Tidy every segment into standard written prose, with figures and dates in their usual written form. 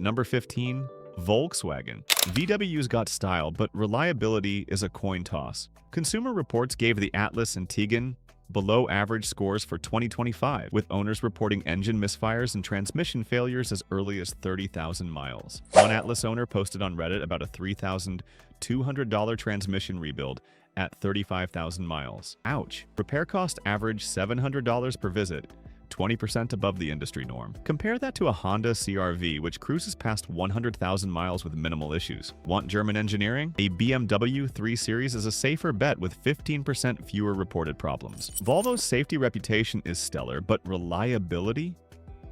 Number 15. Volkswagen. VW's got style, but reliability is a coin toss. Consumer Reports gave the Atlas and Tiguan below-average scores for 2025, with owners reporting engine misfires and transmission failures as early as 30,000 miles. One Atlas owner posted on Reddit about a $3,200 transmission rebuild at 35,000 miles. Ouch! Repair cost averaged $700 per visit, 20% above the industry norm. Compare that to a Honda CR-V, which cruises past 100,000 miles with minimal issues. Want German engineering? A BMW 3 Series is a safer bet with 15% fewer reported problems. Volvo's safety reputation is stellar, but reliability?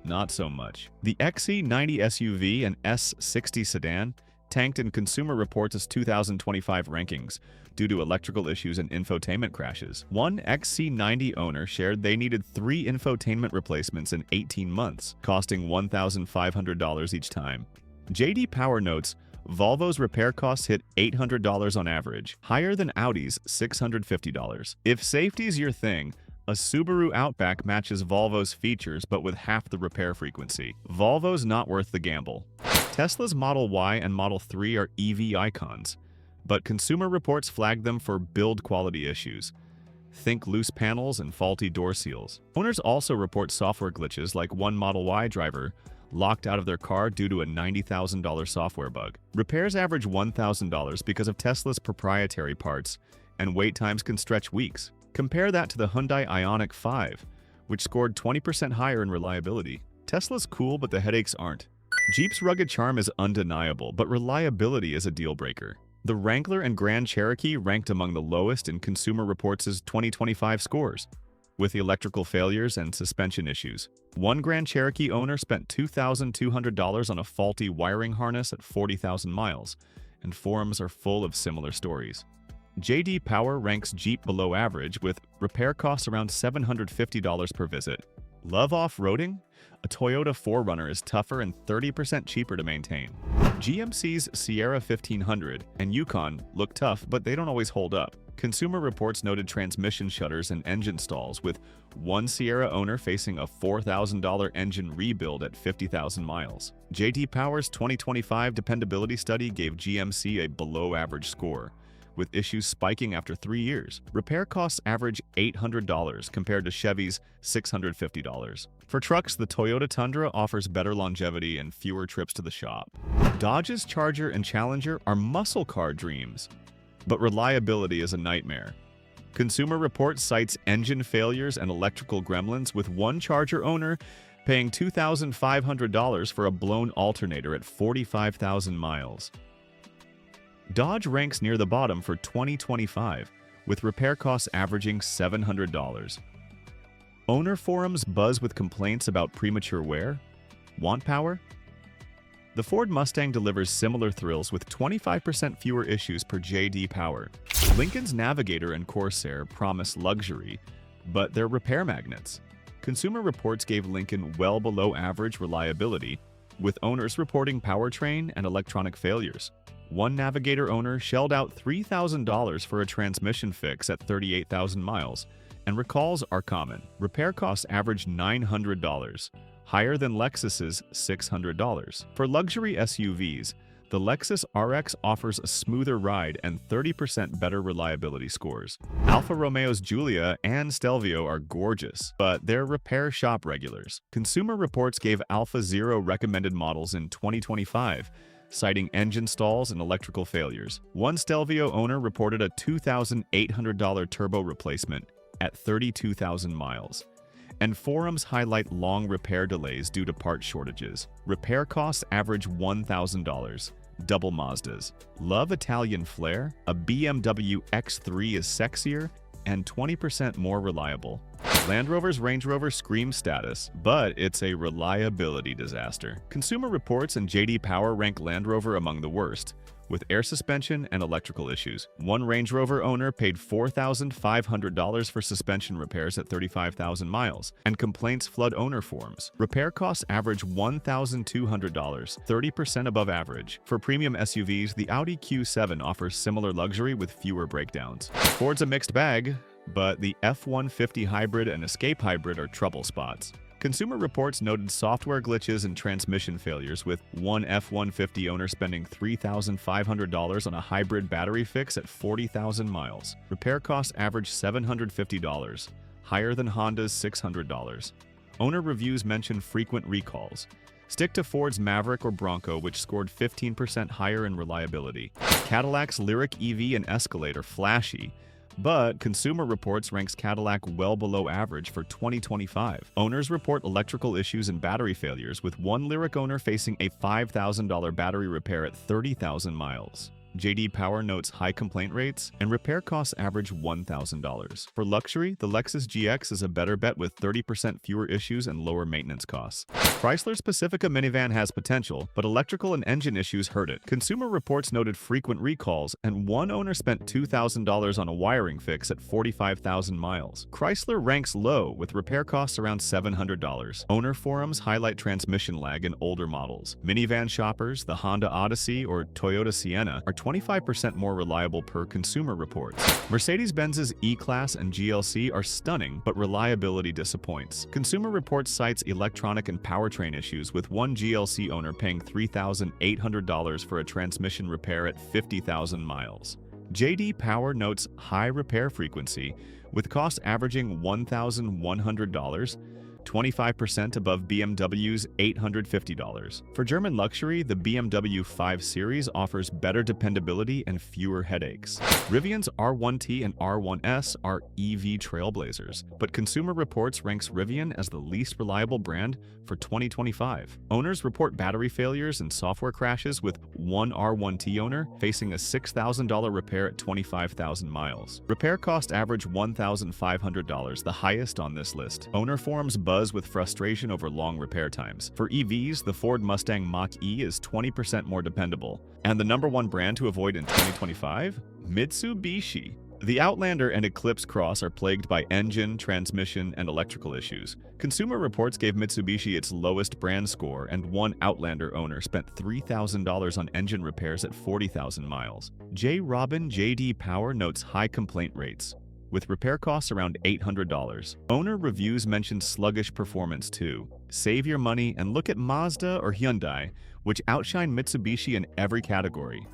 Not so much. The XC90 SUV and S60 sedan tanked in Consumer Reports' 2025 rankings due to electrical issues and infotainment crashes. One XC90 owner shared they needed 3 infotainment replacements in 18 months, costing $1,500 each time. JD Power notes, Volvo's repair costs hit $800 on average, higher than Audi's $650. If safety's your thing, a Subaru Outback matches Volvo's features but with half the repair frequency. Volvo's not worth the gamble. Tesla's Model Y and Model 3 are EV icons, but Consumer Reports flagged them for build quality issues. Think loose panels and faulty door seals. Owners also report software glitches, like one Model Y driver locked out of their car due to a $90,000 software bug. Repairs average $1,000 because of Tesla's proprietary parts, and wait times can stretch weeks. Compare that to the Hyundai Ioniq 5, which scored 20% higher in reliability. Tesla's cool, but the headaches aren't. Jeep's rugged charm is undeniable, but reliability is a deal-breaker. The Wrangler and Grand Cherokee ranked among the lowest in Consumer Reports' 2025 scores, with electrical failures and suspension issues. One Grand Cherokee owner spent $2,200 on a faulty wiring harness at 40,000 miles, and forums are full of similar stories. JD Power ranks Jeep below average, with repair costs around $750 per visit. Love off-roading? A Toyota 4Runner is tougher and 30% cheaper to maintain. GMC's Sierra 1500 and Yukon look tough, but they don't always hold up. Consumer Reports noted transmission shutters and engine stalls, with one Sierra owner facing a $4,000 engine rebuild at 50,000 miles. JD Power's 2025 dependability study gave GMC a below-average score, with issues spiking after 3 years. Repair costs average $800 compared to Chevy's $650. For trucks, the Toyota Tundra offers better longevity and fewer trips to the shop. Dodge's Charger and Challenger are muscle car dreams, but reliability is a nightmare. Consumer Reports cites engine failures and electrical gremlins, with one Charger owner paying $2,500 for a blown alternator at 45,000 miles. Dodge ranks near the bottom for 2025, with repair costs averaging $700. Owner forums buzz with complaints about premature wear. Want power? The Ford Mustang delivers similar thrills with 25% fewer issues per JD Power. Lincoln's Navigator and Corsair promise luxury, but they're repair magnets. Consumer Reports gave Lincoln well below average reliability, with owners reporting powertrain and electronic failures. One Navigator owner shelled out $3,000 for a transmission fix at 38,000 miles, and recalls are common. Repair costs average $900, higher than Lexus's $600. For luxury SUVs, the Lexus RX offers a smoother ride and 30% better reliability scores. Alfa Romeo's Giulia and Stelvio are gorgeous, but they're repair shop regulars. Consumer Reports gave Alfa Zero recommended models in 2025, citing engine stalls and electrical failures. One Stelvio owner reported a $2,800 turbo replacement at 32,000 miles. And forums highlight long repair delays due to part shortages. Repair costs average $1,000. Double Mazdas. Love Italian flair? A BMW X3 is sexier and 20% more reliable. Land Rover's Range Rover screams status, but it's a reliability disaster. Consumer Reports and JD Power rank Land Rover among the worst, with air suspension and electrical issues. One Range Rover owner paid $4,500 for suspension repairs at 35,000 miles, and complaints flood owner forums. Repair costs average $1,200, 30% above average. For premium SUVs, the Audi Q7 offers similar luxury with fewer breakdowns. Ford's a mixed bag, but the F-150 Hybrid and Escape Hybrid are trouble spots. Consumer Reports noted software glitches and transmission failures, with one F-150 owner spending $3,500 on a hybrid battery fix at 40,000 miles. Repair costs averaged $750, higher than Honda's $600. Owner reviews mention frequent recalls. Stick to Ford's Maverick or Bronco, which scored 15% higher in reliability. Cadillac's Lyriq EV and Escalade are flashy, but Consumer Reports ranks Cadillac well below average for 2025. Owners report electrical issues and battery failures, with one Lyriq owner facing a $5,000 battery repair at 30,000 miles. J.D. Power notes high complaint rates, and repair costs average $1,000. For luxury, the Lexus GX is a better bet with 30% fewer issues and lower maintenance costs. Chrysler's Pacifica minivan has potential, but electrical and engine issues hurt it. Consumer Reports noted frequent recalls, and one owner spent $2,000 on a wiring fix at 45,000 miles. Chrysler ranks low, with repair costs around $700. Owner forums highlight transmission lag in older models. Minivan shoppers, the Honda Odyssey or Toyota Sienna, are 25% more reliable per Consumer Reports. Mercedes-Benz's E-Class and GLC are stunning, but reliability disappoints. Consumer Reports cites electronic and powertrain issues, with one GLC owner paying $3,800 for a transmission repair at 50,000 miles. J.D. Power notes high repair frequency, with costs averaging $1,100, 25% above BMW's $850. For German luxury, the BMW 5 Series offers better dependability and fewer headaches. Rivian's R1T and R1S are EV trailblazers, but Consumer Reports ranks Rivian as the least reliable brand for 2025. Owners report battery failures and software crashes, with one R1T owner facing a $6,000 repair at 25,000 miles. Repair cost average $1,500, the highest on this list. Owner forums buzz with frustration over long repair times. For EVs, the Ford Mustang Mach-E is 20% more dependable. And the #1 brand to avoid in 2025? Mitsubishi. The Outlander and Eclipse Cross are plagued by engine, transmission, and electrical issues. Consumer Reports gave Mitsubishi its lowest brand score, and one Outlander owner spent $3,000 on engine repairs at 40,000 miles. J.D. Power notes high complaint rates, with repair costs around $800. Owner reviews mention sluggish performance too. Save your money and look at Mazda or Hyundai, which outshine Mitsubishi in every category.